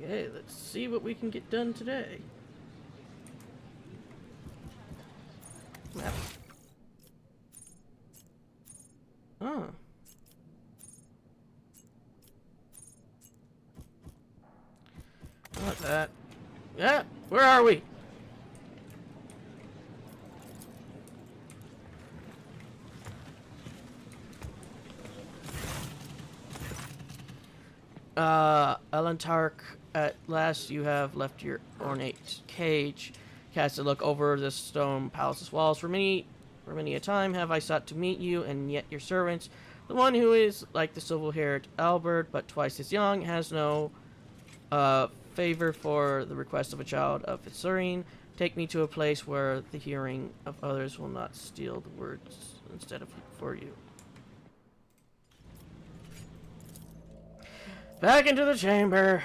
Okay, let's see what we can get done today. Map. Oh. Not that. Yeah, where are we? Elantark, at last you have left your ornate cage. Cast a look over the stone palace's walls. For many a time have I sought to meet you, and yet your servant, the one who is like the silver-haired Albert, but twice as young, has no favor for the request of a child of its serene. Take me to a place where the hearing of others will not steal the words instead of for you. Back into the chamber.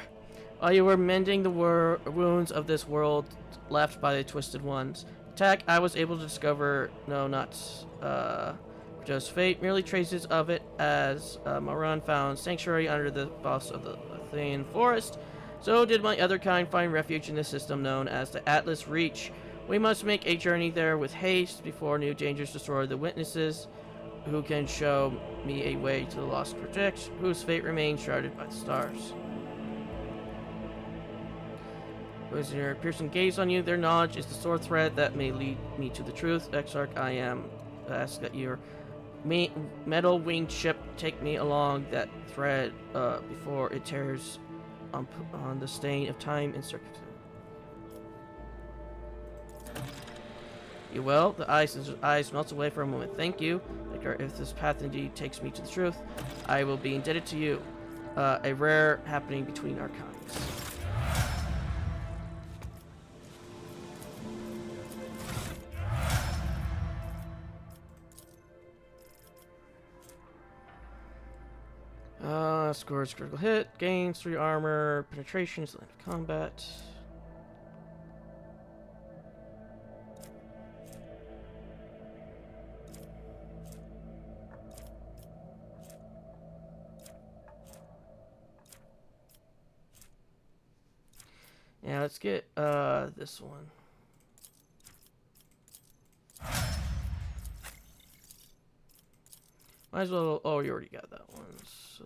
While you were mending the wounds of this world left by the Twisted Ones. Attack, I was able to discover, no, not just fate, merely traces of it as Moran found sanctuary under the boss of the Lithian forest. So did my other kind find refuge in the system known as the Atlas Reach. We must make a journey there with haste before new dangers destroy the witnesses who can show me a way to the lost project, whose fate remains shrouded by the stars. Placing your piercing gaze on you, their knowledge is the sore thread that may lead me to the truth. Exarch, I ask that your metal winged ship take me along that thread before it tears on the stain of time and circumstance. You will. The eyes melts away for a moment. Thank you. If this path indeed takes me to the truth, I will be indebted to you. A rare happening between our kinds. Scores critical hit, gains 3 armor, penetration, select combat. Yeah, let's get this one. Might as well. Oh, you already got that one. So.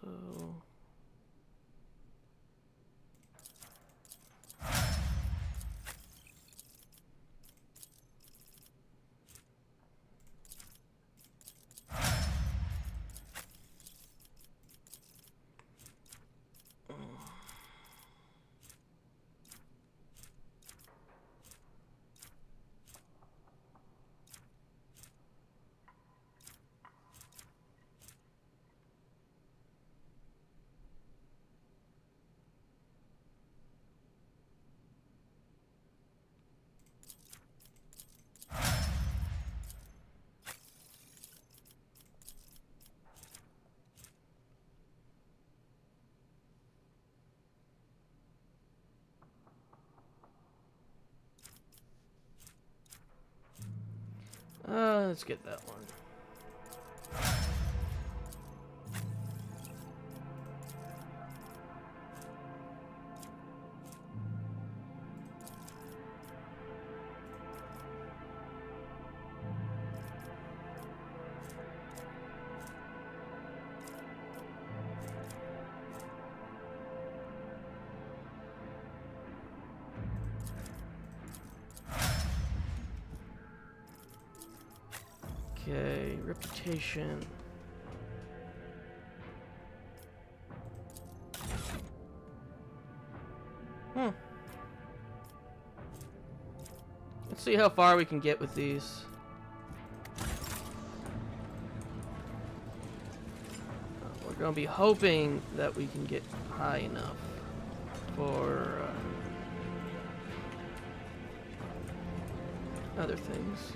Let's get that one. Okay, reputation. Let's see how far we can get with these. We're going to be hoping that we can get high enough for other things.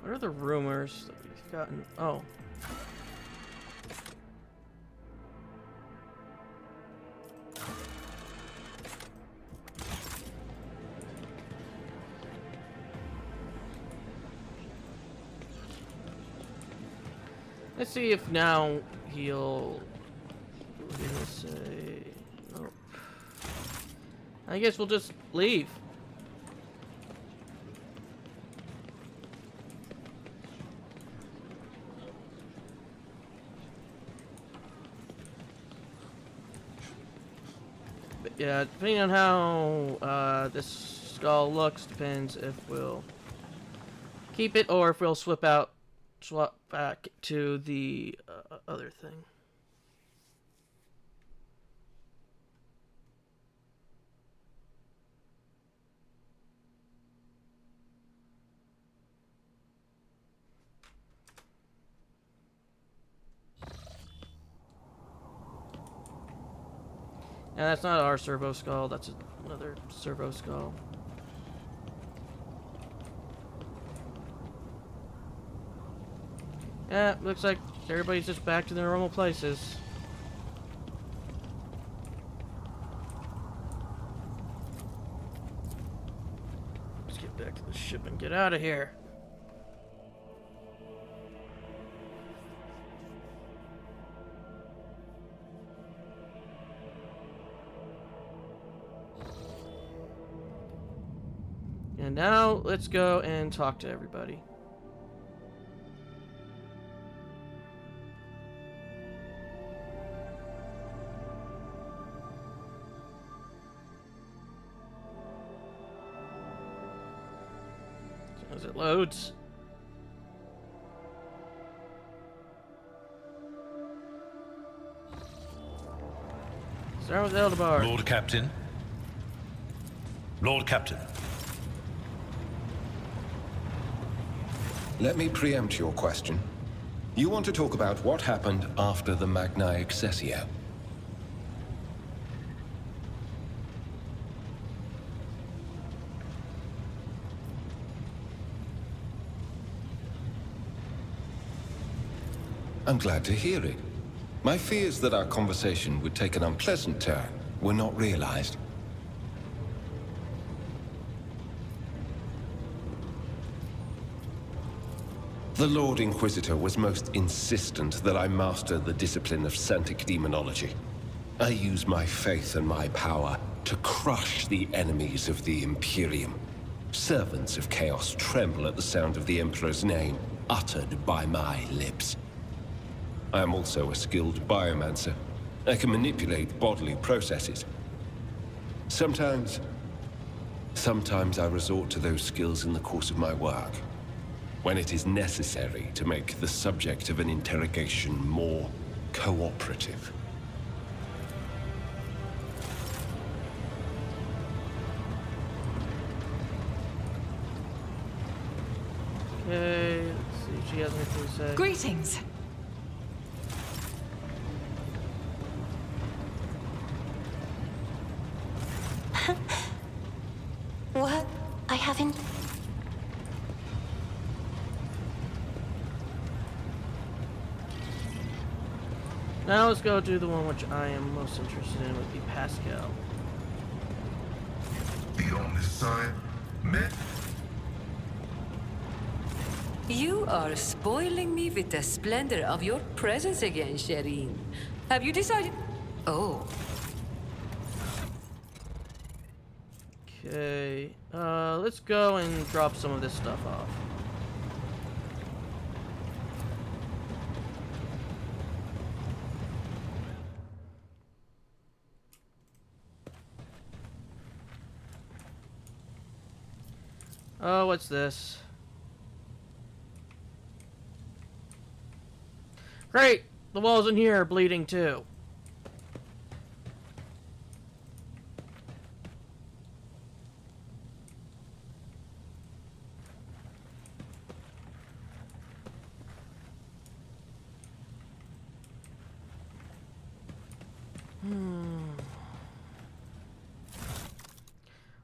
What are the rumors that we've gotten? Oh. Let's see if now he'll... What did he say? Nope. I guess we'll just leave. But yeah, depending on how this skull looks, depends if we'll keep it or if we'll swap back to the other thing. Yeah, that's not our servo skull, that's another servo skull. Yeah, looks like everybody's just back to their normal places. Let's get back to the ship and get out of here. And now, let's go and talk to everybody. As it loads. Start with Eldebar. Lord Captain. Lord Captain. Let me preempt your question. You want to talk about what happened after the Magna Excessio? I'm glad to hear it. My fears that our conversation would take an unpleasant turn were not realized. The Lord Inquisitor was most insistent that I master the discipline of Santic Demonology. I use my faith and my power to crush the enemies of the Imperium. Servants of Chaos tremble at the sound of the Emperor's name, uttered by my lips. I am also a skilled biomancer. I can manipulate bodily processes. Sometimes I resort to those skills in the course of my work, when it is necessary to make the subject of an interrogation more cooperative. Okay, let's see if she has anything to say. Greetings. What? I haven't... Now let's go do the one which I am most interested in, would be Pascal. Be on this side, men. You are spoiling me with the splendor of your presence again, Shireen. Have you decided? Oh. Okay, let's go and drop some of this stuff off. Oh, what's this? Great! The walls in here are bleeding too.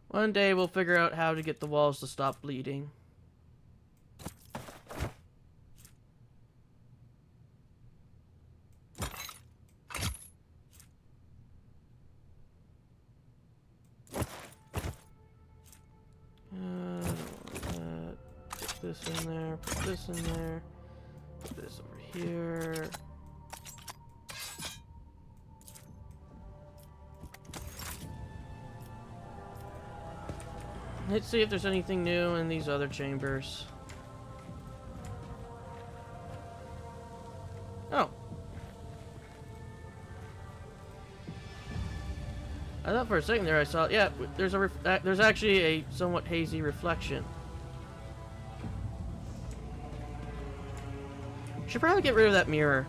One day we'll figure out how to get the walls to stop bleeding. Put this in there, put this in there, put this over here. Let's see if there's anything new in these other chambers. Oh. I thought for a second there I saw, yeah, there's actually a somewhat hazy reflection. Should probably get rid of that mirror.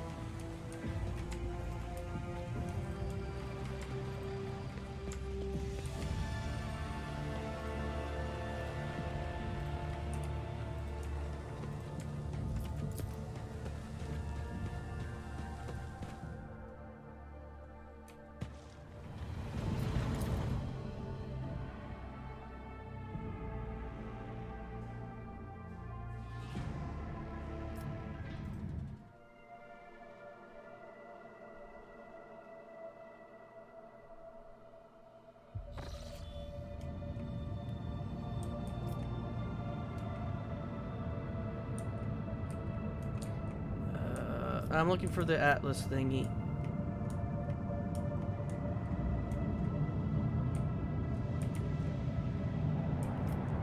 I'm looking for the Atlas thingy.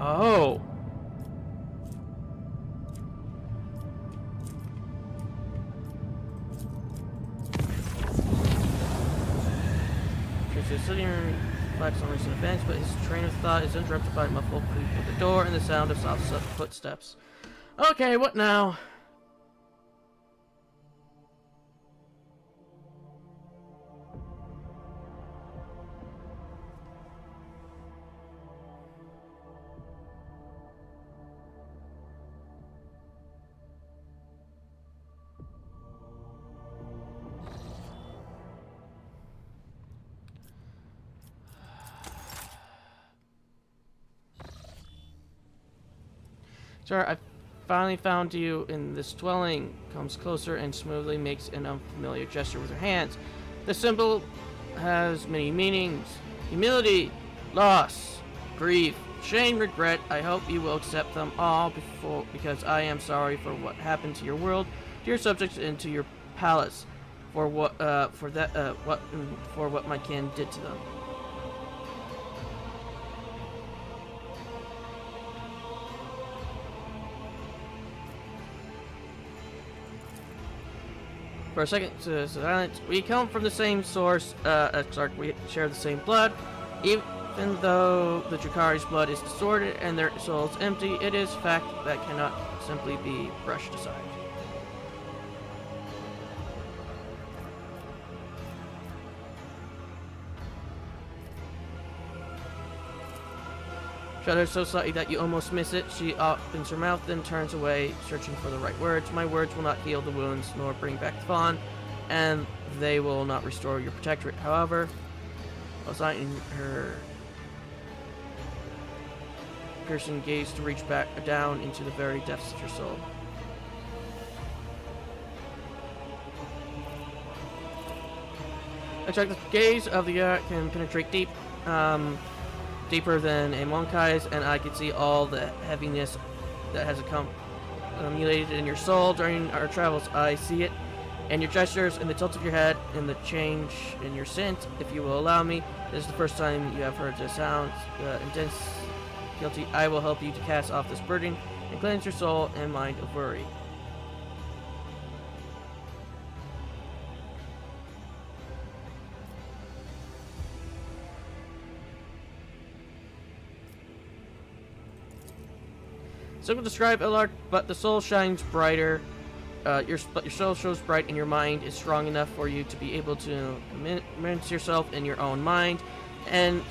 Oh. He's sitting here and reflects on recent events, but his train of thought is interrupted by a muffled creak at the door and the sound of soft footsteps. Okay, what now? Sir, I finally found you in this dwelling. Comes closer and smoothly makes an unfamiliar gesture with her hands. The symbol has many meanings. Humility, loss, grief, shame, regret. I hope you will accept them all because I am sorry for what happened to your world, to your subjects, and to your palace, for what my kin did to them. For a second, silence. We come from the same source, Exarch. We share the same blood. Even though the Drakari's blood is distorted and their souls empty, it is fact that cannot simply be brushed aside. Shudders so slightly that you almost miss it. She opens her mouth, then turns away, searching for the right words. My words will not heal the wounds, nor bring back the fawn, and they will not restore your protectorate. However, assigning her piercing gaze to reach back down into the very depths of your soul. Extract the gaze of the can penetrate deep. Deeper than a monkey's, and I can see all the heaviness that has accumulated in your soul during our travels. I see it in your gestures, in the tilt of your head, in the change in your scent. If you will allow me, this is the first time you have heard the sounds intense guilty. I will help you to cast off this burden and cleanse your soul and mind of worry. So to describe Elard, but the soul shines brighter. Your soul shows bright, and your mind is strong enough for you to be able to immerse yourself in your own mind and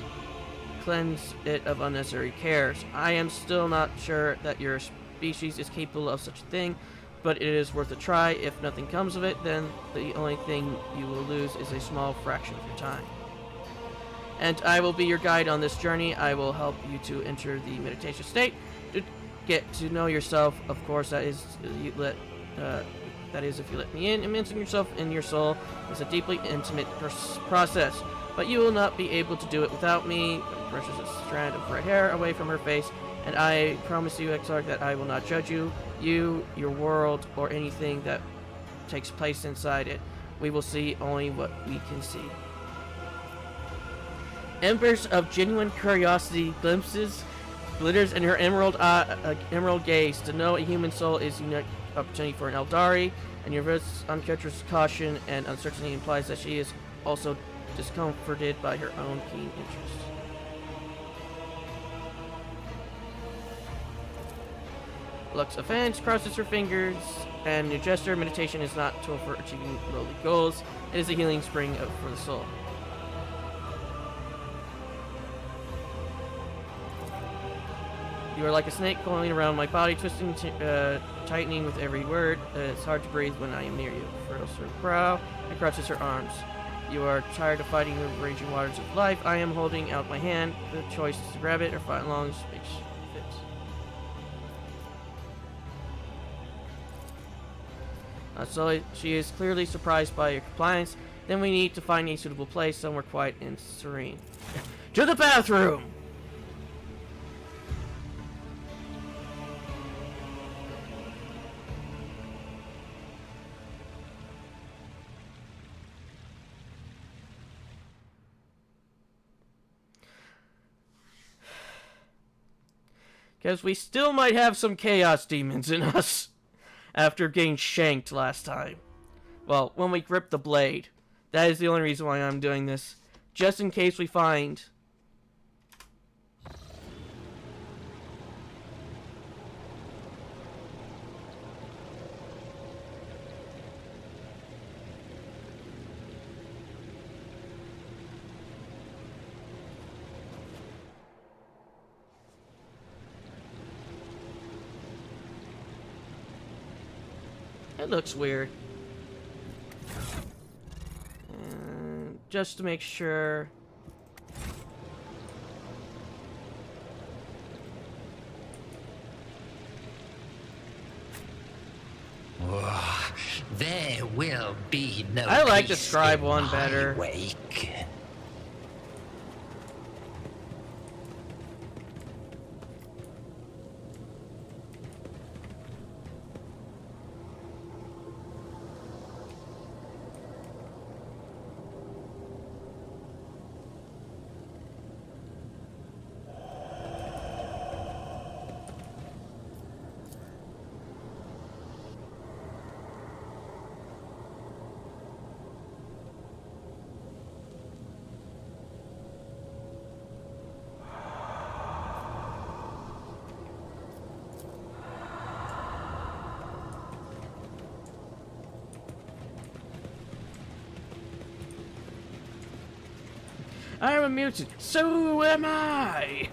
cleanse it of unnecessary cares. I am still not sure that your species is capable of such a thing, but it is worth a try. If nothing comes of it, then the only thing you will lose is a small fraction of your time. And I will be your guide on this journey. I will help you to enter the meditation state. Get to know yourself, of course. That is, if you let me in. Immersing yourself in your soul is a deeply intimate process, but you will not be able to do it without me. Brushes a strand of red hair away from her face, and I promise you, Exarch, that I will not judge you, your world, or anything that takes place inside it. We will see only what we can see. Embers of genuine curiosity glitters in her emerald gaze. To know a human soul is a unique opportunity for an Eldari, and your uncharacteristic caution and uncertainty implies that she is also discomforted by her own keen interest. Lux offense, crosses her fingers, and new gesture. Meditation is not a tool for achieving lowly goals. It is a healing spring for the soul. You are like a snake coiling around my body, twisting, tightening with every word. It's hard to breathe when I am near you. Furrows her brow and crosses her arms. You are tired of fighting the raging waters of life. I am holding out my hand. The choice is to grab it or fight along. Just makes fits. So she is clearly surprised by your compliance. Then we need to find a suitable place, somewhere quiet and serene. To the bathroom! Because we still might have some chaos demons in us after getting shanked last time. Well, when we grip the blade. That is the only reason why I'm doing this. Just in case we find... It looks weird. And just to make sure. There will be no I like the peace scribe in one my better. wake. I'm a mutant. So am I.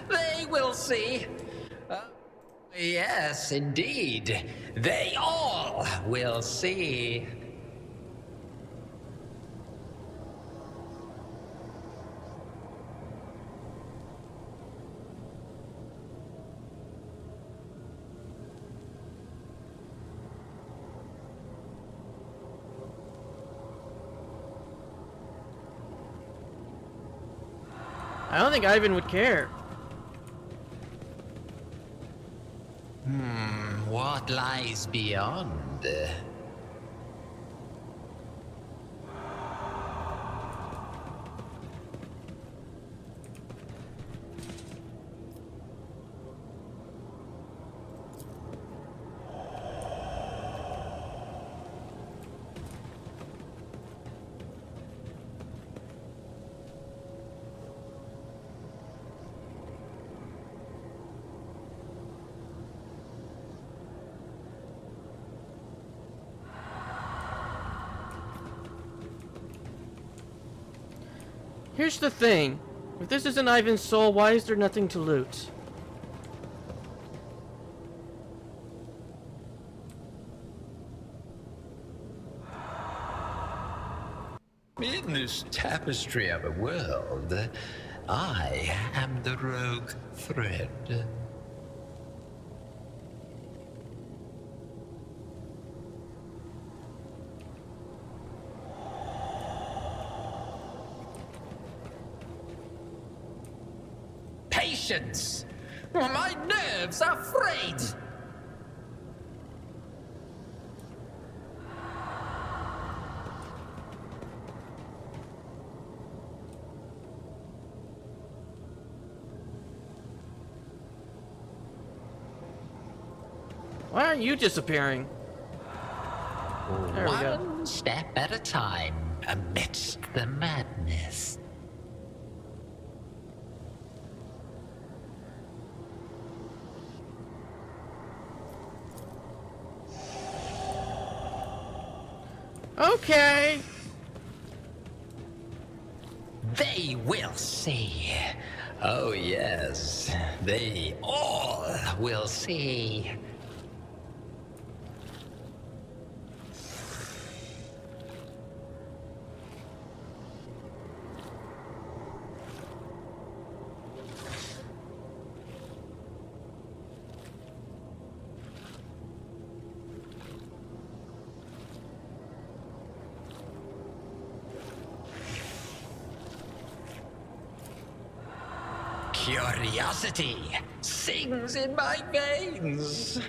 They will see. Yes, indeed. They all will see. I don't think Ivan would care. What lies beyond? Here's the thing. If this isn't Ivan's soul, why is there nothing to loot? It In this tapestry of a world, I am the rogue thread. Patience! My nerves are frayed! Why aren't you disappearing? There we go. One step at a time amidst the madness. Okay. They will see. Oh, yes. They all will see. Curiosity sings in my veins.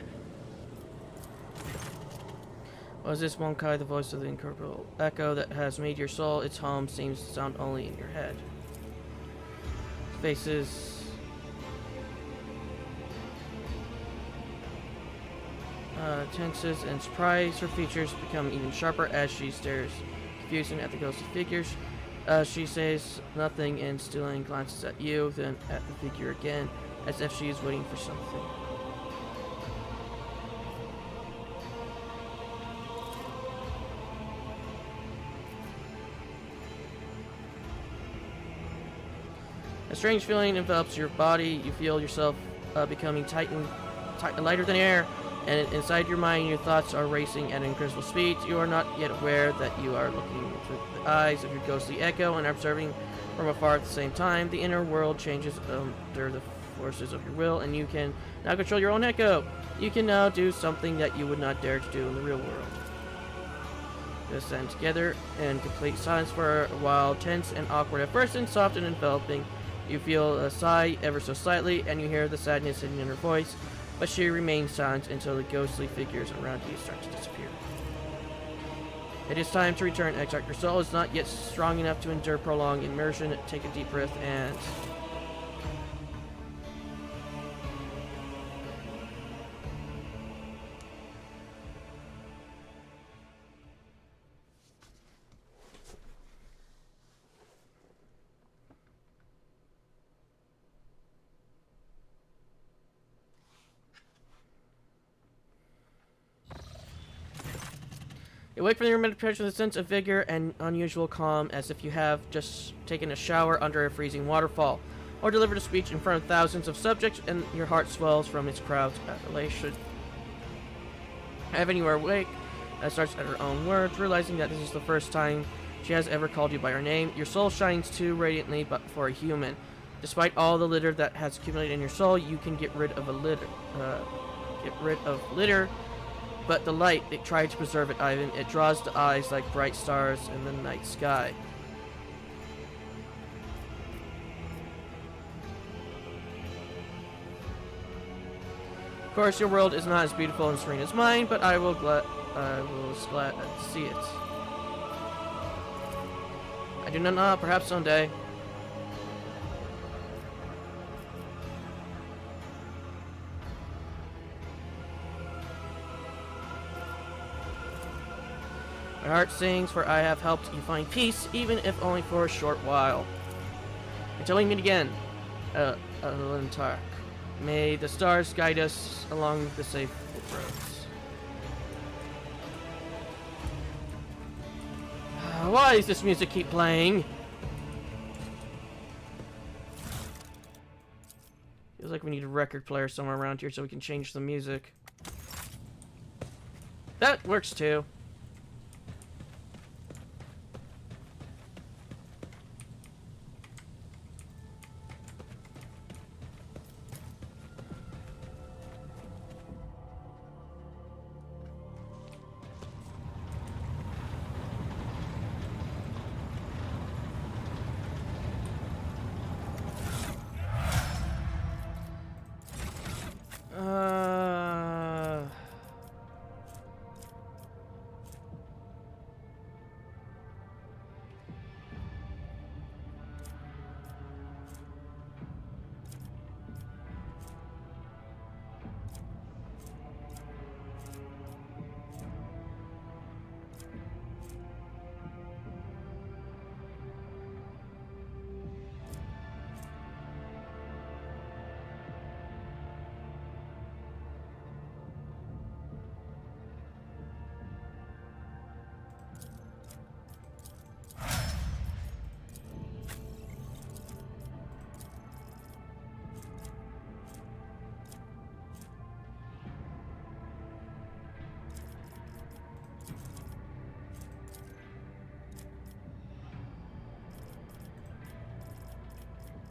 Was this Wonkai the voice of the incorporeal echo that has made your soul its home seems to sound only in your head? Faces tenses and surprise. Her features become even sharper as she stares confusing at the ghostly figures. She says nothing and still glances at you, then at the figure again, as if she is waiting for something. A strange feeling envelops your body. You feel yourself becoming lighter than air, and inside your mind, your thoughts are racing at an incredible speed. You are not yet aware that you are looking through the eyes of your ghostly echo and observing from afar at the same time. The inner world changes under the forces of your will, and you can now control your own echo. You can now do something that you would not dare to do in the real world. Just stand together in complete silence for a while, tense and awkward at first, and soft and enveloping. You feel a sigh ever so slightly, and you hear the sadness hidden in her voice, but she remains silent until the ghostly figures around you start to disappear. It is time to return, Exarch. Your soul is not yet strong enough to endure prolonged immersion. Take a deep breath and... You wake from your meditation with a sense of vigor and unusual calm, as if you have just taken a shower under a freezing waterfall, or delivered a speech in front of thousands of subjects, and your heart swells from its crowd's adulation. Having you are awake, starts at her own words, realizing that this is the first time she has ever called you by her name. Your soul shines too radiantly, but for a human. Despite all the litter that has accumulated in your soul, you can get rid of litter. But the light, it tried to preserve it, Ivan. It draws the eyes like bright stars in the night sky. Of course, your world is not as beautiful and serene as mine, but I will glad to see it. I do not know, perhaps someday. My heart sings, for I have helped you find peace, even if only for a short while. Until we meet again, Alentark. May the stars guide us along the safe roads. Why does this music keep playing? Feels like we need a record player somewhere around here so we can change the music. That works too.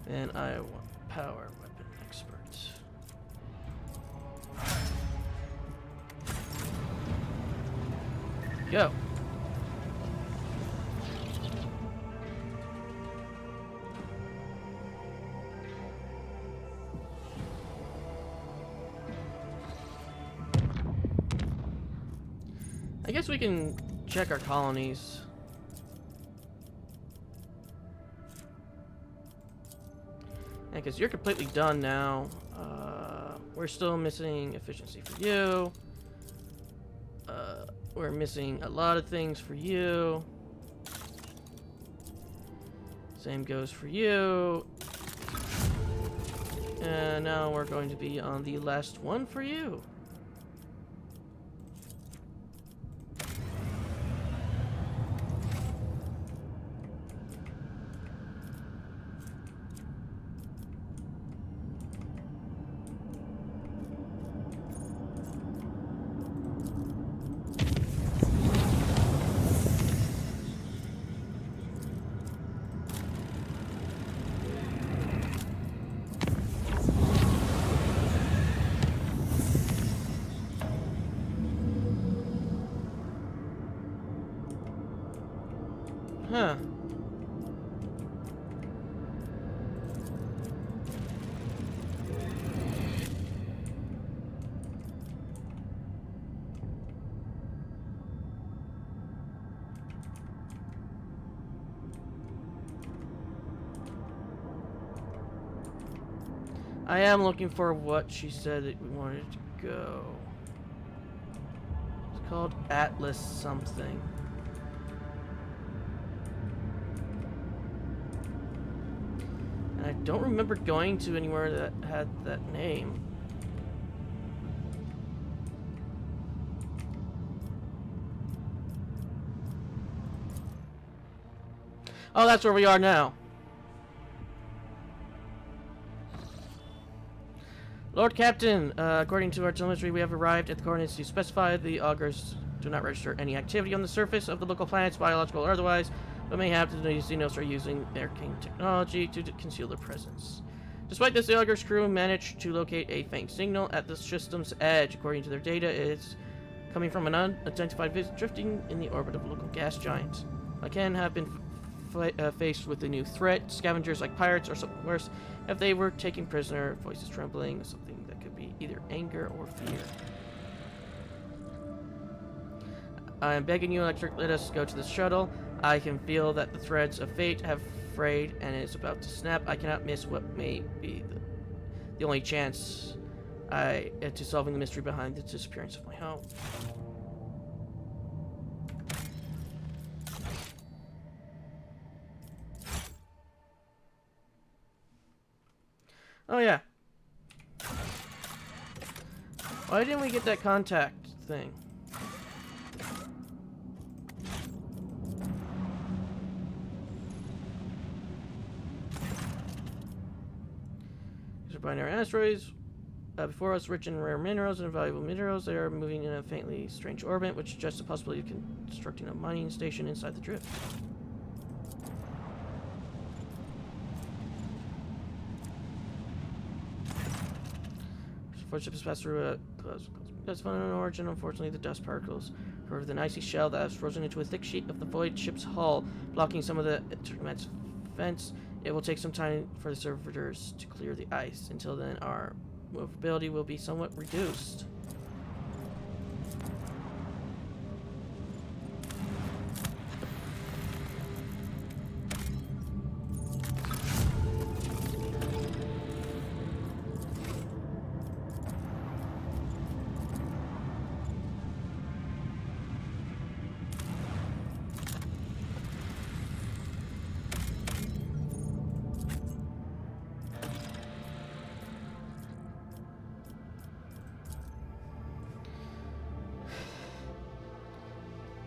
And I want power weapon expert. Go. I guess we can check our colonies. Yeah, because you're completely done now. We're still missing efficiency for you. We're missing a lot of things for you. Same goes for you. And now we're going to be on the last one for you. Huh. I am looking for what she said that we wanted to go. It's called Atlas something. And I don't remember going to anywhere that had that name. Oh, that's where we are now. Lord Captain, according to our telemetry, we have arrived at the coordinates you specified. The augurs do not register any activity on the surface of the local planets, biological or otherwise, but mayhap the Xenos are using their King technology to conceal their presence. Despite this, the augurs crew managed to locate a faint signal at the system's edge. According to their data, it's coming from an unidentified visit drifting in the orbit of a local gas giant. I can have been faced with a new threat. Scavengers like pirates or something worse. If they were taken prisoner, voices trembling, something that could be either anger or fear. I am begging you, Electric, let us go to the shuttle. I can feel that the threads of fate have frayed and it is about to snap. I cannot miss what may be the only chance to solving the mystery behind the disappearance of my home. Oh yeah. Why didn't we get that contact thing? These are binary asteroids. Before us, rich in rare minerals and valuable minerals. They are moving in a faintly strange orbit, which suggests the possibility of constructing a mining station inside the drift. Ship has passed through a that's found an origin. Unfortunately, the dust particles covered an icy shell that has frozen into a thick sheet of the void ship's hull, blocking some of the immense vents. It will take some time for the servitors to clear the ice. Until then, our movability will be somewhat reduced.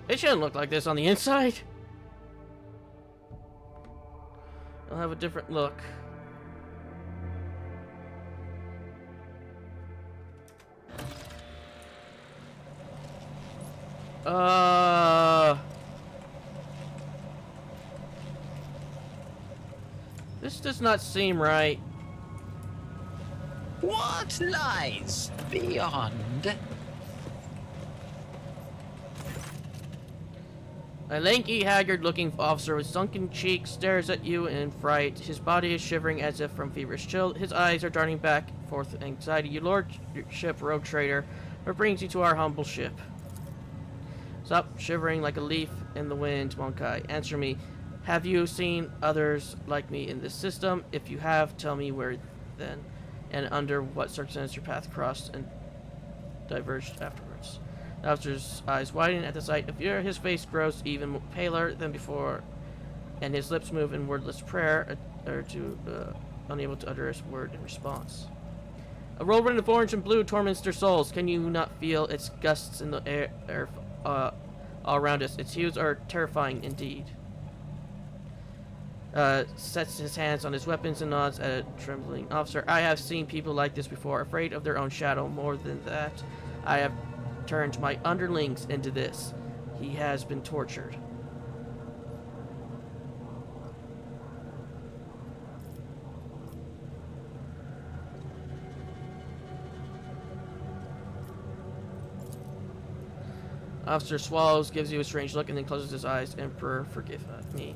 It shouldn't look like this on the inside. It'll have a different look. This does not seem right. What lies beyond? A lanky, haggard-looking officer with sunken cheeks stares at you in fright. His body is shivering as if from feverish chill. His eyes are darting back and forth with anxiety. Your lordship, rogue trader, what brings you to our humble ship? Stop shivering like a leaf in the wind, Monkai. Answer me. Have you seen others like me in this system? If you have, tell me where then, and under what circumstances your path crossed and diverged afterwards. The officer's eyes widen at the sight of fear. His face grows even paler than before, and his lips move in wordless prayer, unable to utter a word in response. A whirlwind of orange and blue torments their souls. Can you not feel its gusts in the air all around us? Its hues are terrifying indeed. Sets his hands on his weapons and nods at a trembling officer. I have seen people like this before, afraid of their own shadow. More than that, I have turned my underlings into this. He has been tortured. Officer swallows, gives you a strange look, and then closes his eyes. Emperor, forgive me.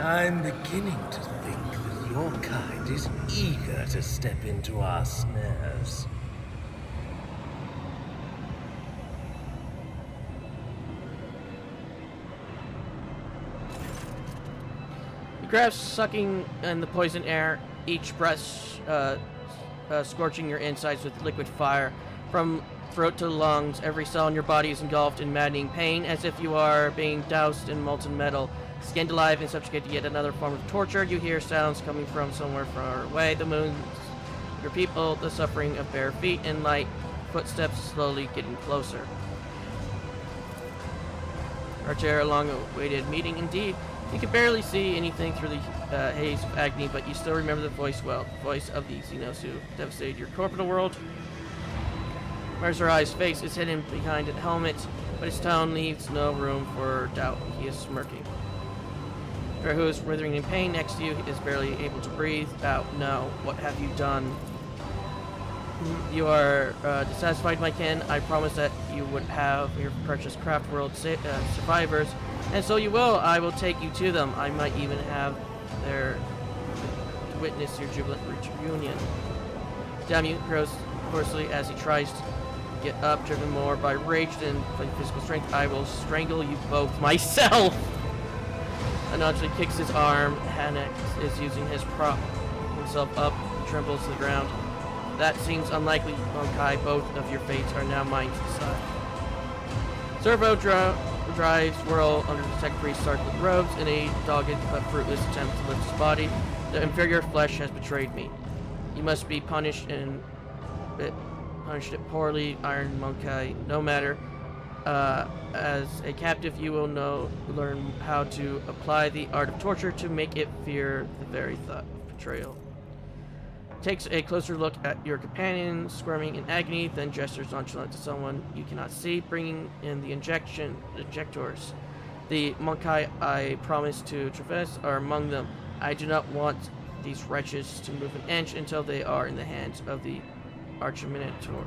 I'm beginning to think that your kind is eager to step into our snares. He grabs sucking in the poison air, each breath scorching your insides with liquid fire. From throat to lungs, every cell in your body is engulfed in maddening pain, as if you are being doused in molten metal. Skinned alive and subjugated to yet another form of torture, you hear sounds coming from somewhere far away. The moons, your people, the suffering of bare feet and light footsteps slowly getting closer. Archer, a long-awaited meeting indeed. You can barely see anything through the haze of agony, but you still remember the voice well. The voice of the Xenos who devastated your corporal world. Mercerai's face is hidden behind a helmet, but his tone leaves no room for doubt. He is smirking. Who is writhing in pain next to you is barely able to breathe out. No, what have you done? You are dissatisfied, my kin. I promised that you would have your precious craft world survivors, and so you will. I will take you to them. I might even have there to witness your jubilant reunion. Damn you, grows hoarsely as he tries to get up, driven more by rage than by physical strength. I will strangle you both myself. Anajli kicks his arm. Hanek is using his prop himself up, trembles to the ground. That seems unlikely, Monkai. Both of your fates are now mine to decide. Servo drives whirl under the tech priest sergeant robes in a dogged but fruitless attempt to lift his body. The inferior flesh has betrayed me. You must be punished and punished it poorly, Iron Monkai. No matter. As a captive, you will learn how to apply the art of torture to make it fear the very thought of betrayal. Takes a closer look at your companion, squirming in agony, then gestures nonchalant to someone you cannot see, bringing in the injectors. The Monkai I promised to traverse are among them. I do not want these wretches to move an inch until they are in the hands of the Archiminotaurs.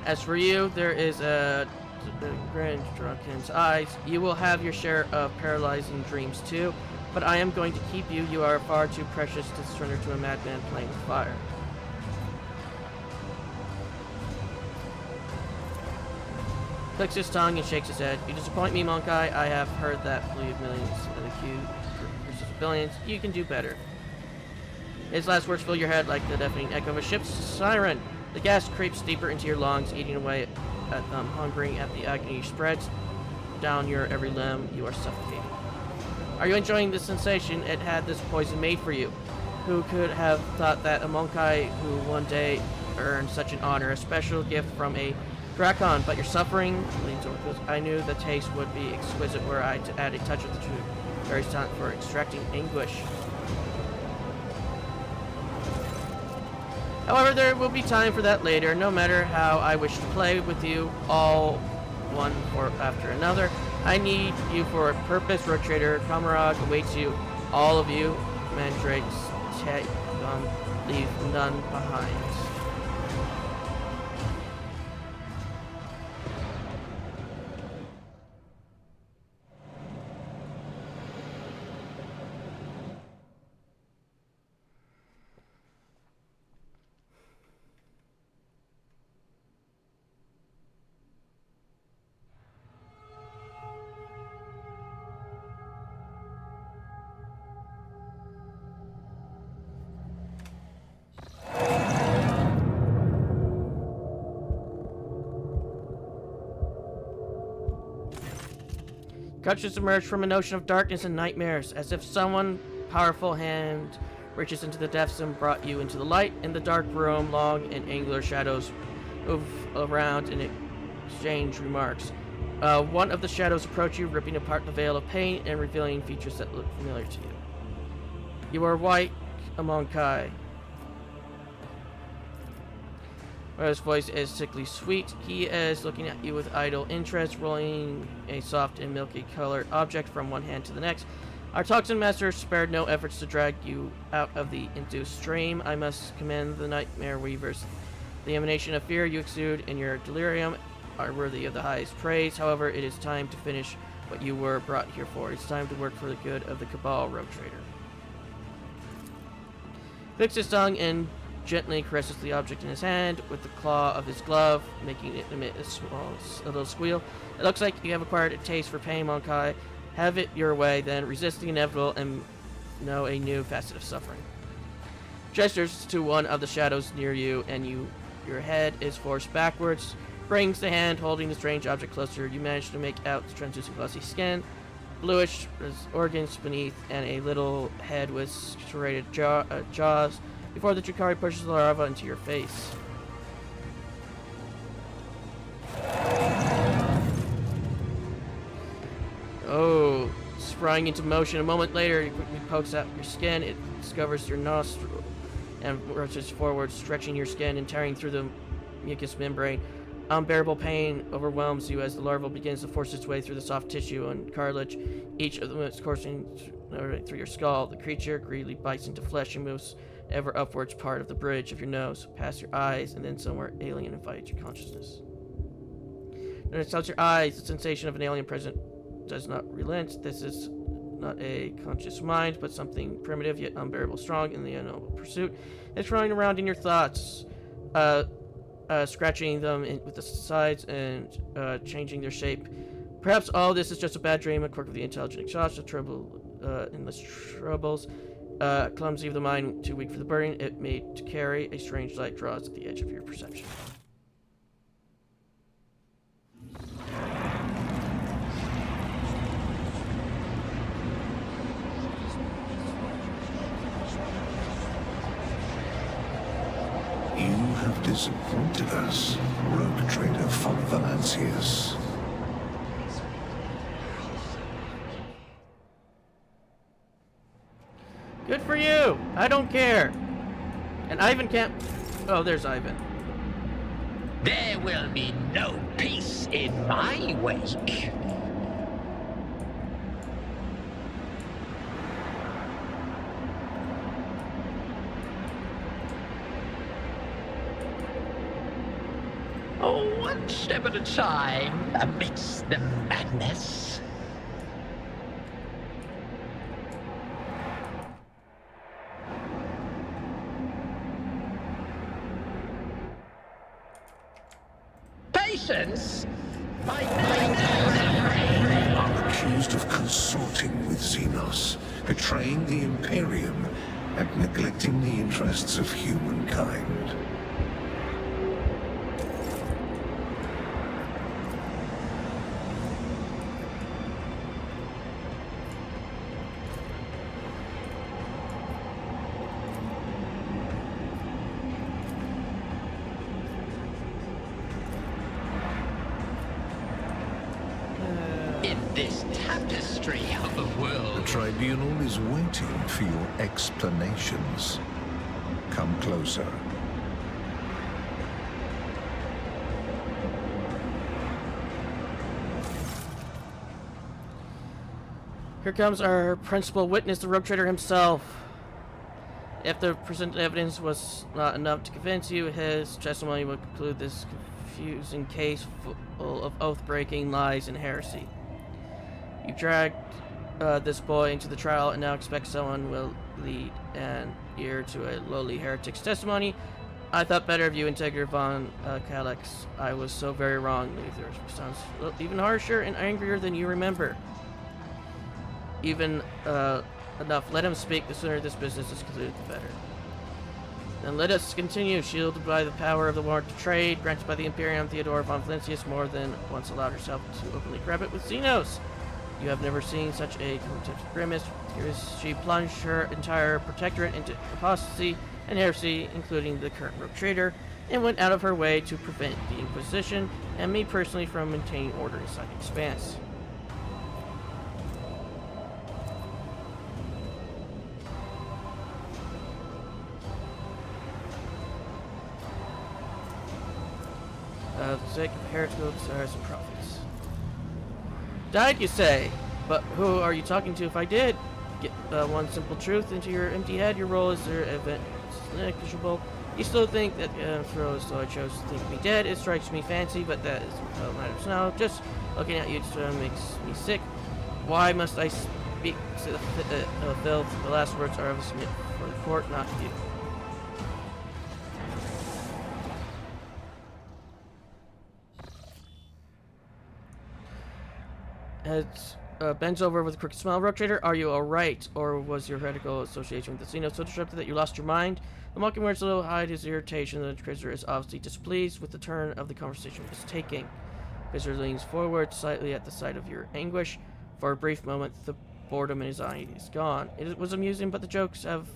As for you, there is a grand drunken's eyes. You will have your share of paralyzing dreams too, but I am going to keep you. You are far too precious to surrender to a madman playing with fire. Clicks his tongue and shakes his head. You disappoint me, Monkai. I have heard that plea of millions and accused versus billions. You can do better. His last words fill your head like the deafening echo of a ship's siren. The gas creeps deeper into your lungs, eating away at them, hungering at the agony spreads. down your every limb. You are suffocating. Are you enjoying the sensation it had this poison made for you? Who could have thought that a Monkai who one day earned such an honor, a special gift from a Drakon, but your suffering leans over this. I knew the taste would be exquisite were I to add a touch of the truth. Very talent for extracting anguish. However, there will be time for that later, no matter how I wish to play with you, all one or after another. I need you for a purpose. Rogue Trader Kamarag awaits you, all of you. Mandrakes, take them, leave none behind. Conscious emerged from an ocean of darkness and nightmares, as if someone powerful hand reaches into the depths and brought you into the light. In the dark room, long and angular shadows move around and exchange remarks. One of the shadows approach you, ripping apart the veil of pain and revealing features that look familiar to you. You are white among Kai. His voice is sickly sweet. He is looking at you with idle interest, rolling a soft and milky colored object from one hand to the next. Our toxin master spared no efforts to drag you out of the induced stream. I must commend the nightmare weavers. The emanation of fear you exude in your delirium are worthy of the highest praise. However, it is time to finish what you were brought here for. It's time to work for the good of the Cabal, Rogue Trader. Clicks his tongue and gently caresses the object in his hand with the claw of his glove, making it emit a little squeal. It looks like you have acquired a taste for pain, Monkai. Have it your way, then resist the inevitable and know a new facet of suffering. Gestures to one of the shadows near you, and your head is forced backwards. Brings the hand holding the strange object closer. You manage to make out the translucent glossy skin, bluish organs beneath, and a little head with serrated jaws. Before the Drakari pushes the larva into your face. Oh, sprawling into motion. A moment later, it quickly pokes out your skin. It discovers your nostril and rushes forward, stretching your skin and tearing through the mucous membrane. Unbearable pain overwhelms you as the larva begins to force its way through the soft tissue and cartilage. Each of them is coursing through your skull. The creature greedily bites into flesh and moves ever upwards part of the bridge of your nose, past your eyes, and then somewhere alien invites your consciousness. When it touches your eyes, the sensation of an alien present does not relent. This is not a conscious mind, but something primitive yet unbearable strong in the unknowable pursuit. It's running around in your thoughts, scratching them with the sides and changing their shape. Perhaps all this is just a bad dream, a quirk of the intelligent exhaust, endless troubles. Clumsy of the mind, too weak for the burden it made to carry, a strange light draws at the edge of your perception. You have disappointed us, Rogue Trader von Valancius. Good for you! I don't care! And Ivan can't... Oh, there's Ivan. There will be no peace in my wake. Oh, one step at a time amidst the madness. Patience? Are accused of consorting with Xenos, betraying the Imperium, and neglecting the interests of humankind. this tapestry of a The world. tribunal is waiting for your explanations. Come closer. Here comes our principal witness, the rogue trader himself. If the presented evidence was not enough to convince you, his testimony would conclude this confusing case full of oath-breaking, lies, and heresy. You dragged this boy into the trial and now expect someone will lead an ear to a lowly heretic's testimony. I thought better of you, Integrator von Calyx. I was so very wrong. Luther sounds even harsher and angrier than you remember. Even enough. Let him speak. The sooner this business is concluded, the better. Then let us continue. Shielded by the power of the warrant to trade, granted by the Imperium, Theodora von Valencius more than once allowed herself to openly grab it with Xenos. You have never seen such a contempt grimace. She plunged her entire protectorate into apostasy and heresy, including the current rogue trader, and went out of her way to prevent the Inquisition and me personally from maintaining order inside the Expanse. For the sake of heretical desires and profits. Died, you say? But who are you talking to if I did? Get one simple truth into your empty head. Your role is their event is negligible. You still think that so I chose to think me dead. It strikes me fancy, but that is what matters now. Just looking at you just makes me sick. Why must I speak to the filth? The last words are of a submit for the court, not you. Heads bends over with a crooked smile. Rogue trader, are you alright? Or was your heretical association with the Xenos so disrupted that you lost your mind? The mocking words will hide his irritation. The Inquisitor is obviously displeased with the turn of the conversation is taking. Inquisitor leans forward slightly at the sight of your anguish. For a brief moment, the boredom in his eye is gone. It was amusing, but the jokes have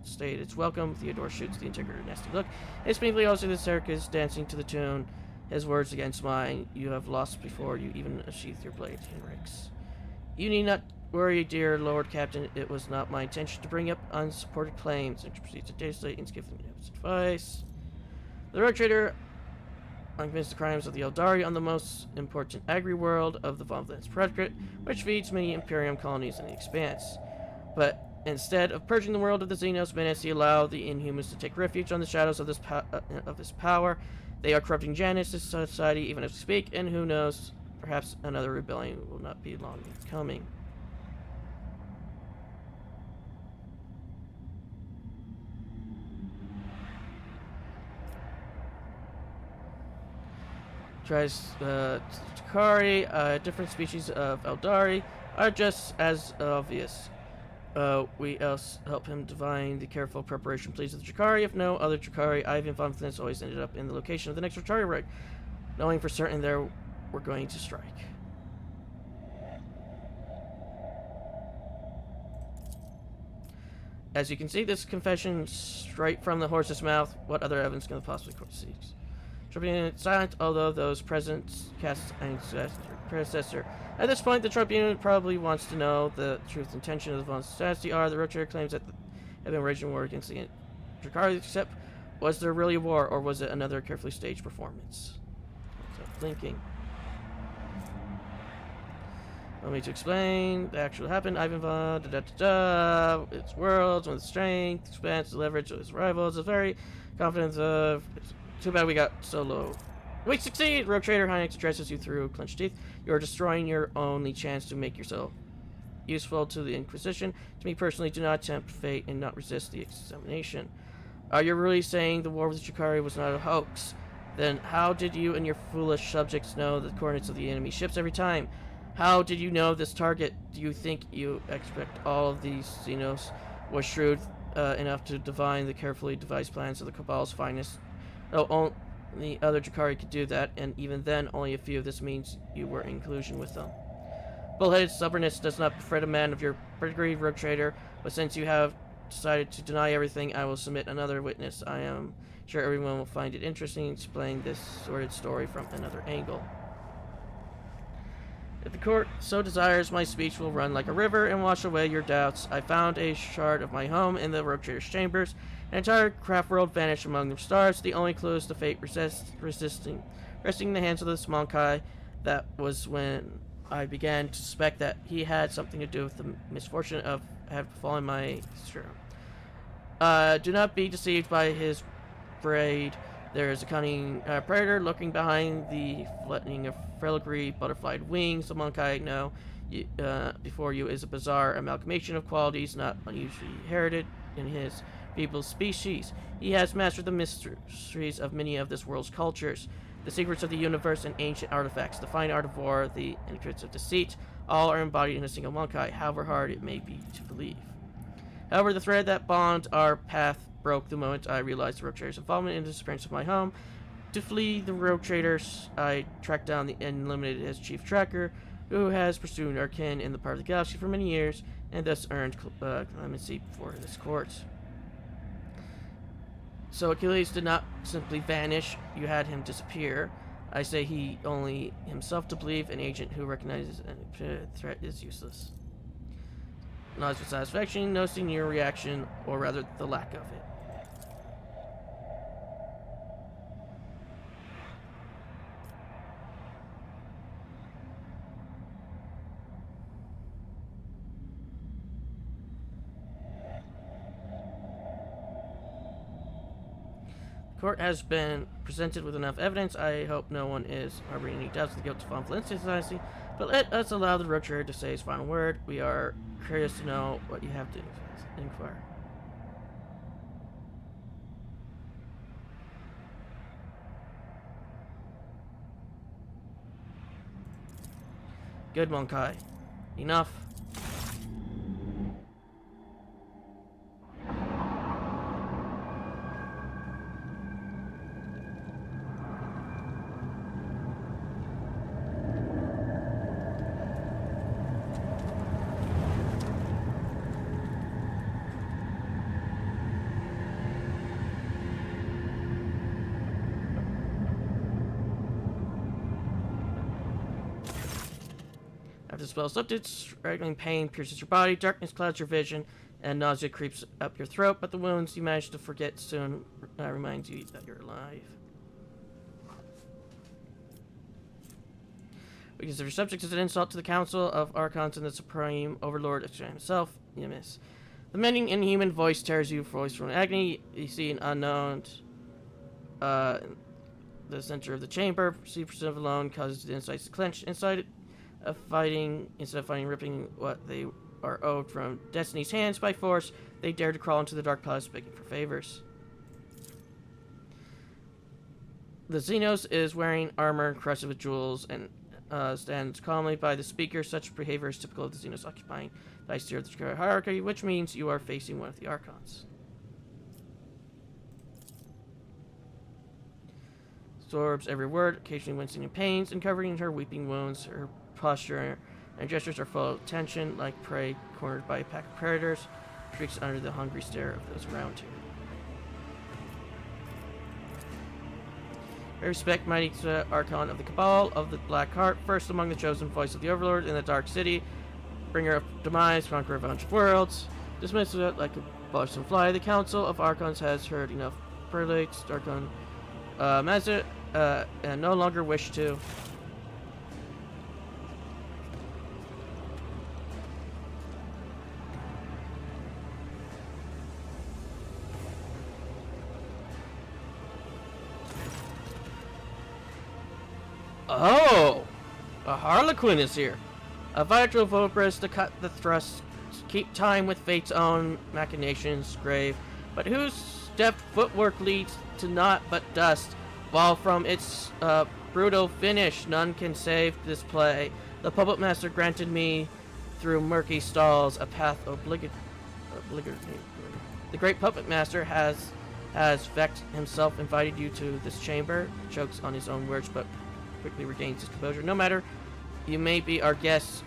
stayed its welcome. Theodore shoots the Integrator a nasty look. It's painfully also the circus dancing to the tune. His words against mine. You have lost before you even unsheath your blade, Henrix. You need not worry, dear Lord Captain. It was not my intention to bring up unsupported claims. And proceeds to dayslate and give them advice. The rogue trader unconvinced the crimes of the Eldari on the most important agri-world of the Von Valence Protectorate, which feeds many Imperium colonies in the Expanse. But instead of purging the world of the Xenos menace, he allowed the Inhumans to take refuge on the shadows of this power. They are corrupting Janus' society even as we speak, and who knows, perhaps another rebellion will not be long coming. Takari, different species of Eldari, are just as obvious. We else help him divine the careful preparation please of the Drakari. If no other Drakari, Ivan von Flint's always ended up in the location of the next Drakari rig, knowing for certain there we're going to strike. As you can see, this confession straight from the horse's mouth. What other evidence can the possibly court seeks? Tribune silent, although those present cast predecessor. At this point, the Tribune probably wants to know the truth and intention of the Von Dynasty are. The rogue trader claims that have been waging war against the Drakari, except was there really a war, or was it another carefully staged performance? Blinking. Allow me to explain. The actual happened. Ivan von Its worlds, with strength, expanse, leverage of his rivals. A very confident of. Too bad we got so low. We succeed! Rogue Trader Hynix addresses you through clenched teeth. You are destroying your only chance to make yourself useful to the Inquisition. To me personally, do not tempt fate and not resist the examination. Are you really saying the war with the Drakari was not a hoax? Then how did you and your foolish subjects know the coordinates of the enemy ships every time? How did you know this target? Do you think you expect all of these Xenos was shrewd enough to divine the carefully devised plans of the Cabal's finest? No, only other Drakari could do that, and even then, only a few of this means you were in collusion with them. Bullheaded stubbornness does not befriend a man of your pedigree, rogue trader, but since you have decided to deny everything, I will submit another witness. I am sure everyone will find it interesting explaining this sordid story from another angle. If the court so desires, my speech will run like a river and wash away your doubts. I found a shard of my home in the Rogue Trader's chambers. An entire craft world vanished among the stars. The only clue is the fate resting in the hands of this Monkai. That was when I began to suspect that he had something to do with the misfortune of have befallen my sister. Do not be deceived by his braid. There is a cunning predator lurking behind the flattening of filigree, butterflied wings. The Monkai know before you is a bizarre amalgamation of qualities not unusually inherited in his people's species. He has mastered the mysteries of many of this world's cultures, the secrets of the universe and ancient artifacts, the fine art of war, the secrets of deceit. All are embodied in a single Monkai, however hard it may be to believe. However, the thread that bonds our path broke the moment I realized the Rogue Trader's involvement in the disappearance of my home. To flee the Rogue Traders, I tracked down and eliminated his chief tracker, who has pursued our kin in the part of the galaxy for many years, and thus earned clemency before this court. So Achilles did not simply vanish, you had him disappear. I say he only himself to believe an agent who recognizes a threat is useless. Nods with satisfaction, noticing your reaction, or rather the lack of it. The court has been presented with enough evidence. I hope no one is harboring any doubts of the guilt of Von Flint's society, but let us allow the Rogue Trader to say his final word. We are curious to know what you have to inquire. Good, Monkai. Enough. After the spell is lifted, straggling pain pierces your body, darkness clouds your vision, and nausea creeps up your throat, but the wounds you manage to forget soon reminds you that you're alive. Because if your subject is an insult to the Council of Archons and the Supreme Overlord himself, you miss. The mending inhuman voice tears you voice from agony. You see an unknown the center of the chamber. See percent alone causes the insides to clench inside it. Instead of fighting, ripping what they are owed from Destiny's hands by force, they dare to crawl into the dark palace begging for favors. The Xenos is wearing armor encrusted with jewels and stands calmly by the speaker. Such behavior is typical of the Xenos occupying the high tier of the hierarchy, which means you are facing one of the Archons. Absorbs every word, occasionally wincing in pains and covering her weeping wounds. Her posture and gestures are full of tension, like prey cornered by a pack of predators. Shrieks under the hungry stare of those around you. I respect mighty Archon of the Cabal of the Black Heart, first among the chosen voice of the Overlord in the Dark City, bringer of demise, conqueror of 100 worlds. Dismiss it like a bothersome fly. The Council of Archons has heard enough prelates, Archon Mazet, and no longer wish to. Oh! A Harlequin is here. A vital Vobris to cut the thrust, keep time with fate's own machinations, grave, but whose deft footwork leads to naught but dust, while from its brutal finish none can save this play. The puppet master granted me through murky stalls a path obligatory. The great puppet master has Vect himself invited you to this chamber. Chokes on his own words, but quickly regains his composure. No matter, you may be our guest,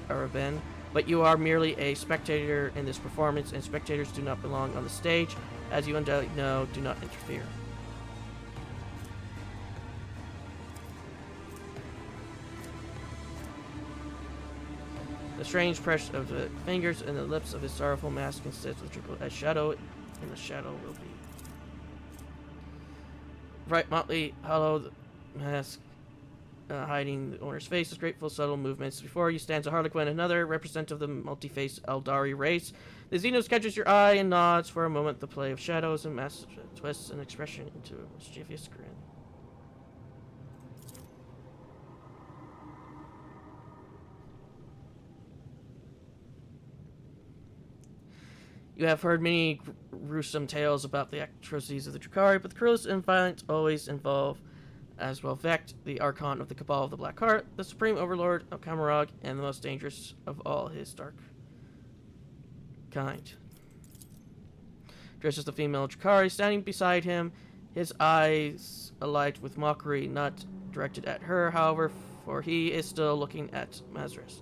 Arabin, but you are merely a spectator in this performance, and spectators do not belong on the stage. As you undoubtedly know, do not interfere. The strange pressure of the fingers and the lips of his sorrowful mask instead of trickle a shadow, and the shadow will be. Bright, motley, hollow mask hiding the owner's face with grateful, subtle movements. Before you stands a Harlequin, another representative of the multi-faced Eldari race. The Xenos catches your eye and nods for a moment. The play of shadows and mask twists an expression into a mischievous grin. You have heard many gruesome tales about the atrocities of the Drukhari, but the cruelest and violence always involve as well Vect, the Archon of the Cabal of the Black Heart, the supreme overlord of Camarog, and the most dangerous of all his dark kind. Dressed as the female Drukhari, standing beside him, his eyes alight with mockery, not directed at her, however, for he is still looking at Mazris.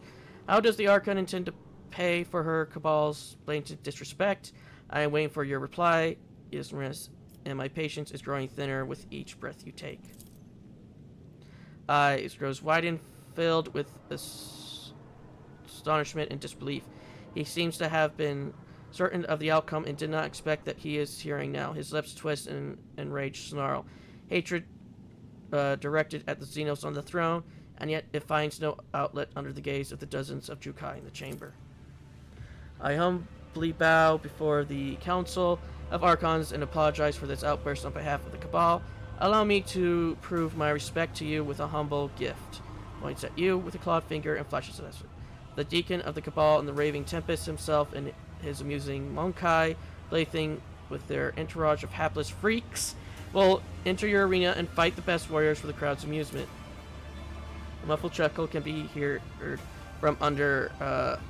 How does the Archon intend to pay for her Cabal's blatant disrespect? I am waiting for your reply, Ismaris, and my patience is growing thinner with each breath you take. Eyes grows wide and filled with astonishment and disbelief. He seems to have been certain of the outcome and did not expect that he is hearing now. His lips twist in enraged snarl. Hatred directed at the Xenos on the throne, and yet it finds no outlet under the gaze of the dozens of Jukai in the chamber. I humbly bow before the Council of Archons and apologize for this outburst on behalf of the Cabal. Allow me to prove my respect to you with a humble gift. Points at you with a clawed finger and flashes at us. The Deacon of the Cabal and the Raving Tempest himself and his amusing Monkai, plaything with their entourage of hapless freaks, will enter your arena and fight the best warriors for the crowd's amusement. A muffled chuckle can be heard from under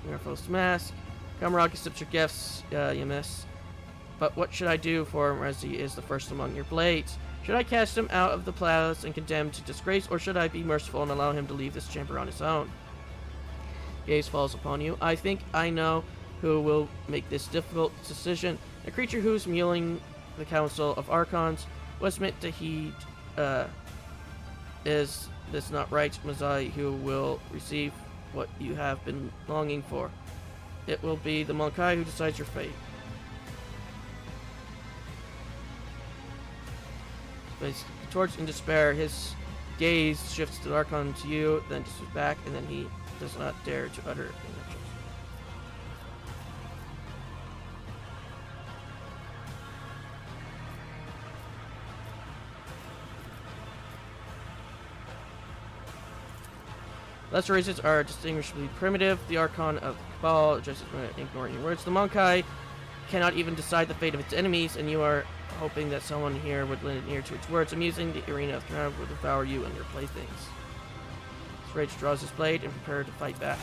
Nerfos' mask. Camarog accepts your gifts, Yamis. But what should I do for Rezi is the first among your blades? Should I cast him out of the palace and condemn to disgrace, or should I be merciful and allow him to leave this chamber on his own? Gaze falls upon you. I think I know who will make this difficult decision. A creature who's mulling the Council of Archons was meant to heed. Is this not right, Mazai, who will receive what you have been longing for? It will be the Monkai who decides your fate. Towards in despair, his gaze shifts to the Archon to you, then to back, and then he does not dare to utter an objection. Lesser races are distinguishably primitive. The Archon of Cabal just ignoring your words. The Monkai cannot even decide the fate of its enemies, and you are hoping that someone here would lend an ear to its words. Amusing, the arena of Throne will devour you and your playthings. His rage draws his blade and prepare to fight back.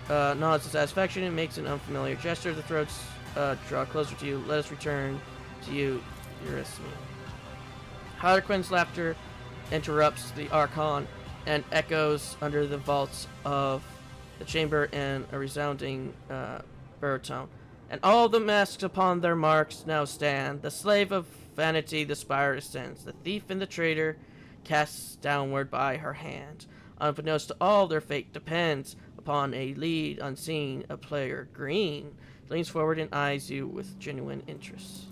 Nods in satisfaction and makes an unfamiliar gesture. The throats draw closer to you. Let us return to you, Eurysme. Harlequin's laughter interrupts the Archon and echoes under the vaults of the chamber in a resounding baritone. And all the masks upon their marks now stand. The slave of vanity the spire ascends. The thief and the traitor casts downward by her hand. Unbeknownst to all, their fate depends upon a lead unseen. A player green leans forward and eyes you with genuine interest.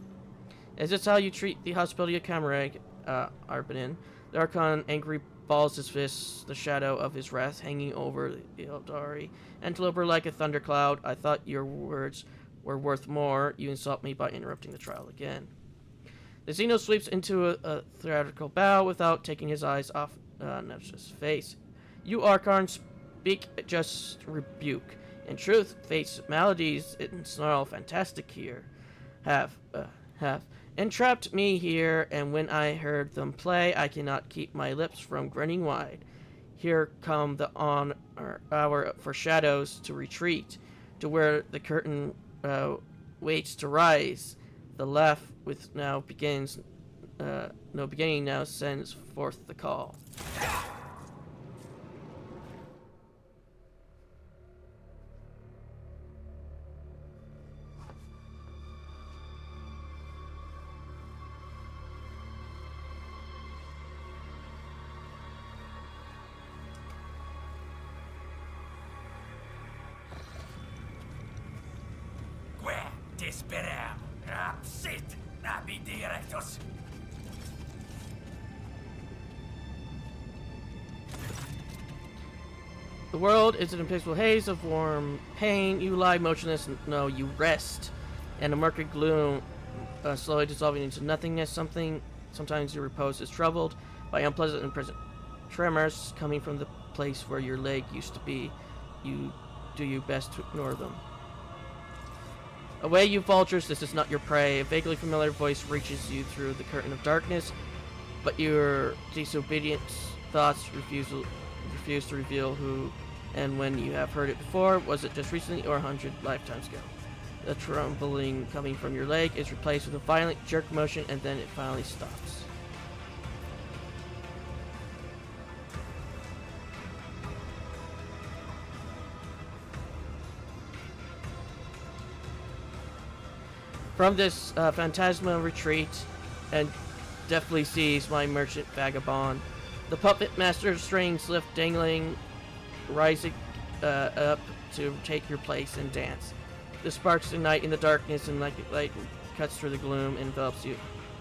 Is this how you treat the hospitality of Camarag, Arbanin? The Archon angry balls his fists, the shadow of his wrath hanging over the Eldari. Antelope like a thundercloud. I thought your words were worth more. You insult me by interrupting the trial again. The Xeno sweeps into a theatrical bow without taking his eyes off Nevs's face. You Archon speak just rebuke. In truth, fate's maladies and snarl fantastic here have entrapped me here, and when I heard them play, I cannot keep my lips from grinning wide. Here come the hour for shadows to retreat, to where the curtain waits to rise. The laugh with no beginning now sends forth the call. esperam. Sit, abi directos. The world is an impenetrable haze of warm pain. You lie motionless. No, you rest. And a murky gloom slowly dissolving into nothingness. Sometimes your repose is troubled by unpleasant and present tremors coming from the place where your leg used to be. You do your best to ignore them. Away, you vultures, this is not your prey. A vaguely familiar voice reaches you through the curtain of darkness, but your disobedient thoughts refuse to reveal who and when you have heard it before. Was it just recently or 100 lifetimes ago? The trembling coming from your leg is replaced with a violent jerk motion, and then it finally stops. From this phantasmal retreat, and deftly sees my merchant vagabond. The puppet master's strings lift dangling, rising up to take your place and dance. The sparks ignite in the darkness, and like light cuts through the gloom, envelops you.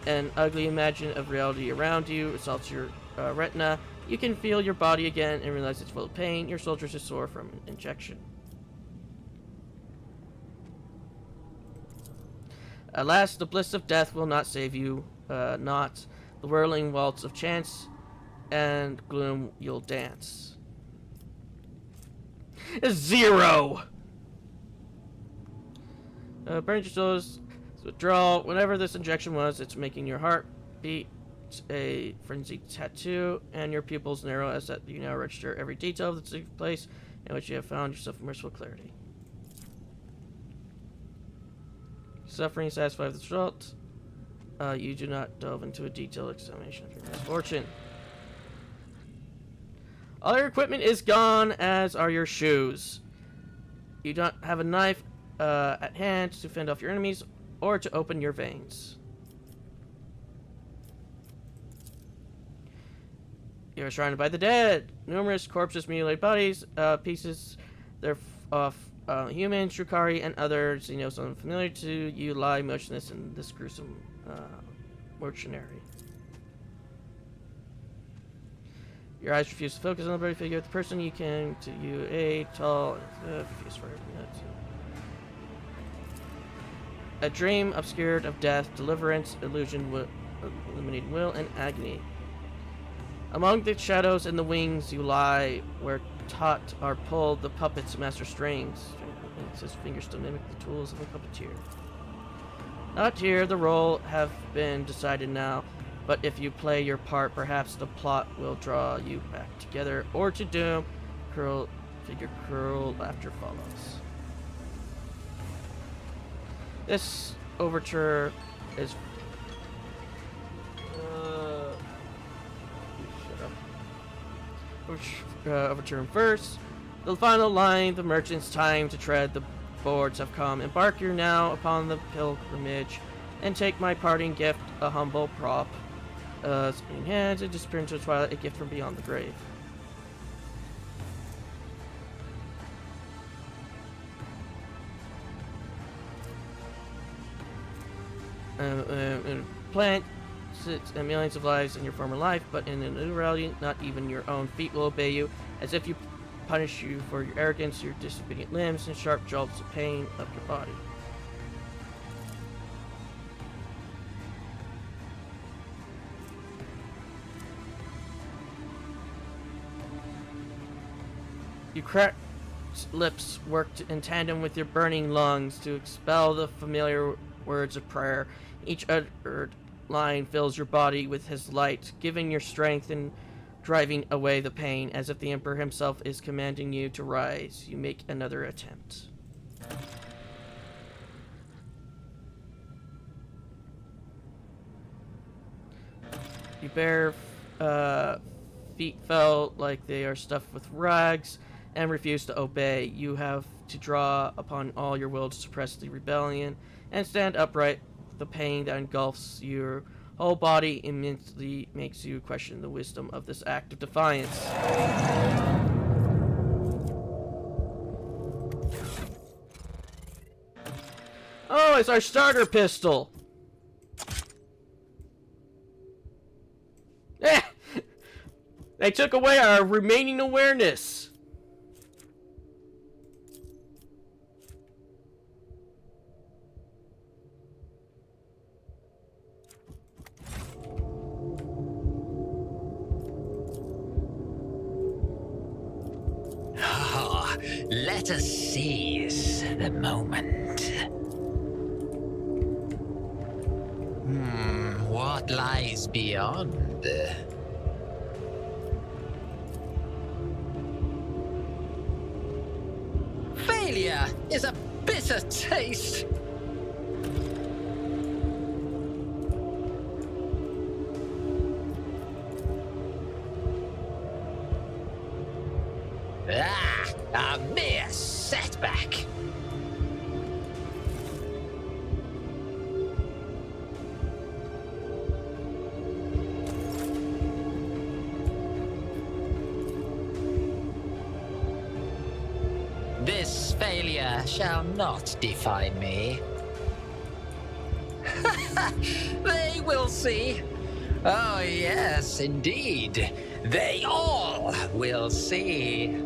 An ugly imagine of reality around you assaults your retina. You can feel your body again and realize it's full of pain. Your soldiers are sore from an injection. Alas, the bliss of death will not save you, not the whirling waltz of chance and gloom you'll dance. 0! Burn your souls, withdrawal. Whatever this injection was, it's making your heart beat a frenzied tattoo, and your pupils narrow as that you now register every detail of the place in which you have found yourself in merciful clarity. Suffering satisfied with the result. You do not delve into a detailed examination of your misfortune. All your equipment is gone, as are your shoes. You don't have a knife at hand to fend off your enemies or to open your veins. You are surrounded by the dead. Numerous corpses, mutilated bodies, pieces of humans, Shukari, and others you know something familiar to you lie motionless in this gruesome mortuary. Your eyes refuse to focus on the bloody figure of the person you came to you a tall refuse for minutes. A dream obscured of death, deliverance, illuminating will, and agony. Among the shadows and the wings you lie, where taut are pulled the puppet's master strings. His fingers to mimic the tools of a puppeteer. Not here, the role have been decided now, but if you play your part, perhaps the plot will draw you back together, or to doom. Curl laughter follows. This overture is overture in verse. The final line, the merchant's time to tread the boards have come. Embark you now upon the pilgrimage, and take my parting gift, a humble prop. In hands, and disappear into the twilight, a gift from beyond the grave. Plant millions of lives in your former life, but in a new reality, not even your own feet will obey you, as if you punish you for your arrogance, your disobedient limbs, and sharp jolts of pain of your body. Your cracked lips worked in tandem with your burning lungs to expel the familiar words of prayer. Each uttered line fills your body with his light, giving your strength and driving away the pain, as if the Emperor himself is commanding you to rise. You make another attempt. Your bare feet felt like they are stuffed with rags and refuse to obey. You have to draw upon all your will to suppress the rebellion and stand upright. The pain that engulfs your whole body immensely makes you question the wisdom of this act of defiance. Oh, it's our starter pistol. Eh! They took away our remaining awareness. Ah, let us seize the moment. What lies beyond? Failure is a bitter taste. A mere setback. This failure shall not define me. They will see. Oh, yes, indeed. They all will see.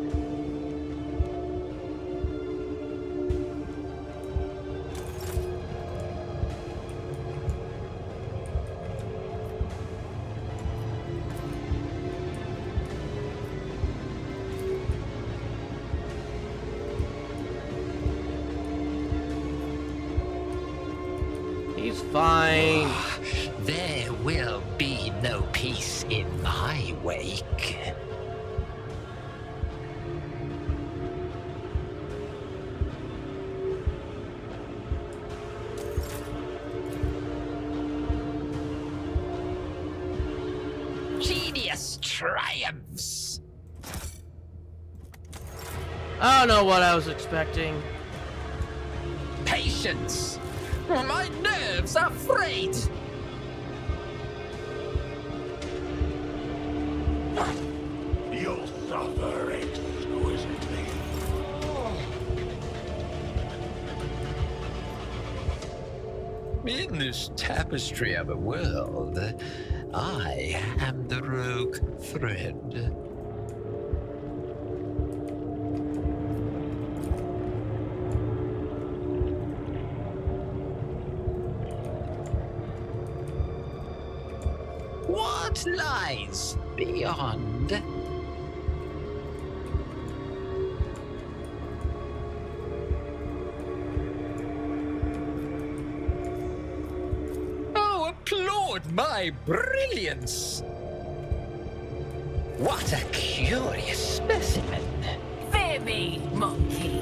He's fine. There will be no peace in my wake. Genius triumphs. I don't know what I was expecting. Patience. My nerves are frayed. You'll suffer exquisitely. In this tapestry of a world, I am the rogue thread. What lies beyond? Oh, applaud my brilliance! What a curious specimen! Fear me, monkey.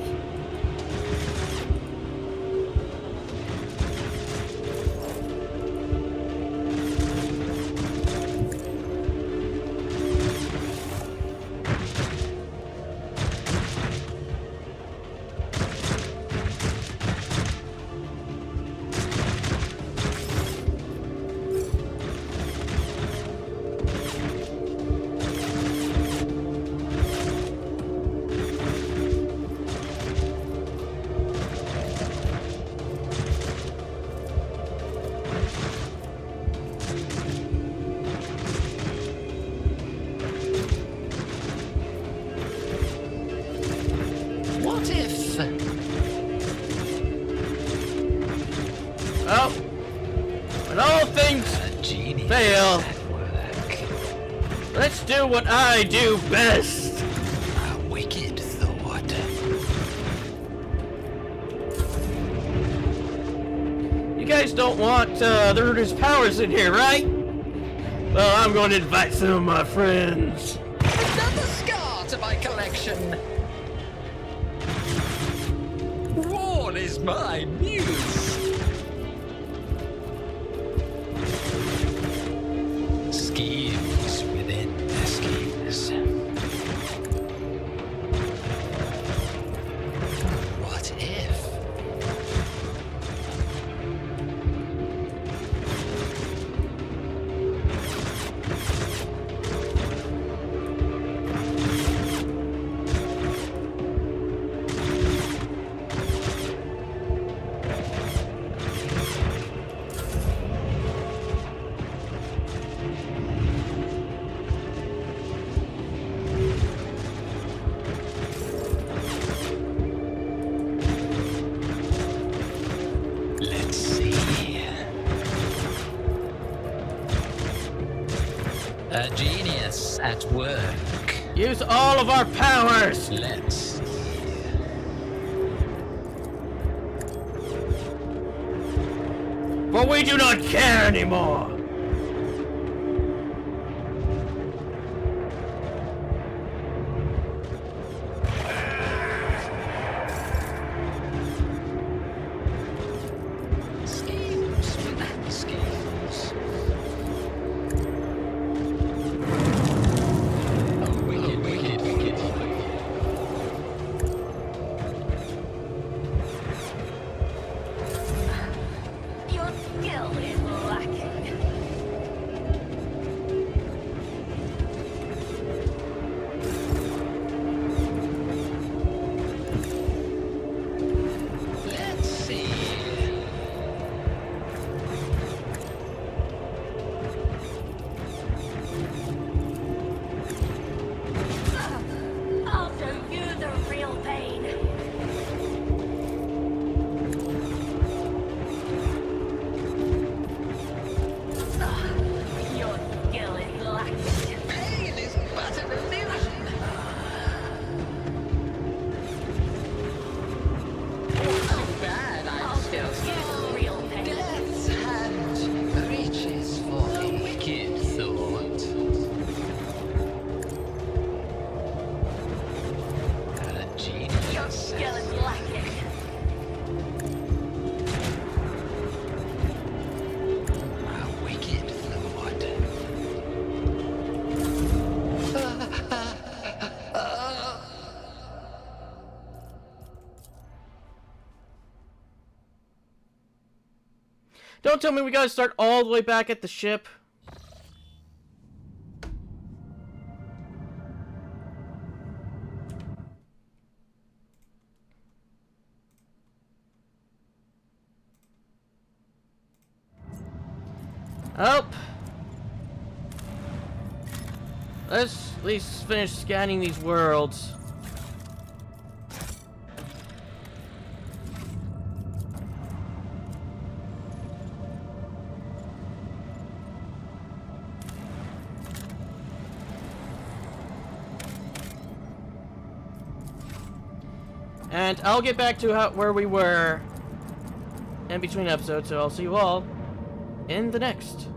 What if... Well, when all things genius fail, at work. let's do what I do best. A wicked thought. You guys don't want the Ruder's powers in here, right? Well, I'm going to invite some of my friends. Another scar to my collection. War is my muse. Schemes within schemes. What if? A genius at work. Use all of our powers! Let's see. But we do not care anymore! Schemes within schemes. A wicked, wicked, wicked. Your skill is lacking. Let's see. I'll show you the real pain. Your skill is lacking. Pain is but an illusion. Too bad I'll I'm show still you real pain. Death's hand reaches for a wicked thought. A Your genius. skill is lacking. A wicked thought. Don't tell me we gotta start all the way back at the ship. Oh. Let's at least finish scanning these worlds. And I'll get back to where we were in between episodes, so I'll see you all in the next.